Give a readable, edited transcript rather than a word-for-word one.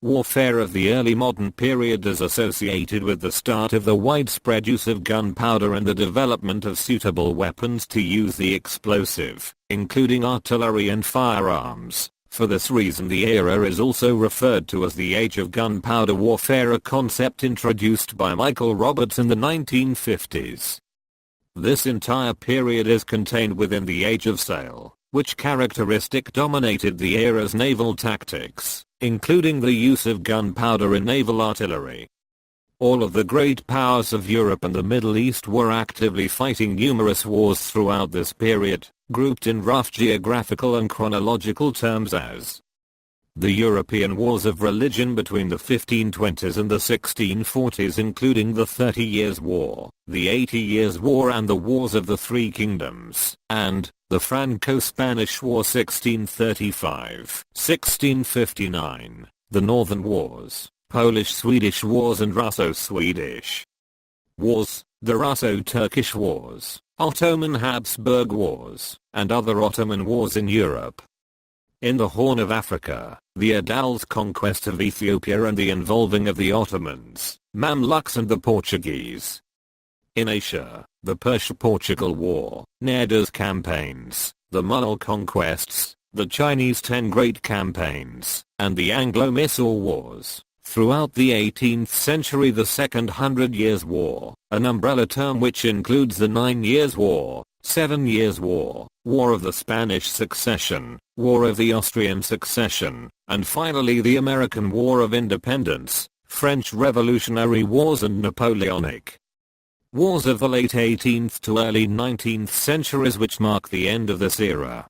Warfare of the early modern period is associated with the start of the widespread use of gunpowder and the development of suitable weapons to use the explosive, including artillery and firearms. For this reason the era is also referred to as the Age of Gunpowder Warfare, a concept introduced by Michael Roberts in the 1950s. This entire period is contained within the Age of Sail, which characteristic dominated the era's naval tactics, including the use of gunpowder in naval artillery. All of the great powers of Europe and the Middle East were actively fighting numerous wars throughout this period, grouped in rough geographical and chronological terms as the European Wars of Religion between the 1520s and the 1640s, including the 30 Years' War, the 80 Years' War and the Wars of the Three Kingdoms, and the Franco-Spanish War 1635-1659, the Northern Wars, Polish-Swedish Wars and Russo-Swedish Wars, the Russo-Turkish Wars, Ottoman-Habsburg Wars, and other Ottoman wars in Europe. In the Horn of Africa, the Adal's conquest of Ethiopia and the involving of the Ottomans, Mamluks and the Portuguese. In Asia, the Persia-Portugal War, Nader's campaigns, the Mughal conquests, the Chinese Ten Great Campaigns, and the Anglo-Mysore Wars. Throughout the 18th century, the Second Hundred Years' War, an umbrella term which includes the 9 Years' War, 7 Years' War, War of the Spanish Succession, War of the Austrian Succession, and finally the American War of Independence, French Revolutionary Wars and Napoleonic Wars of the late 18th to early 19th centuries, which mark the end of this era.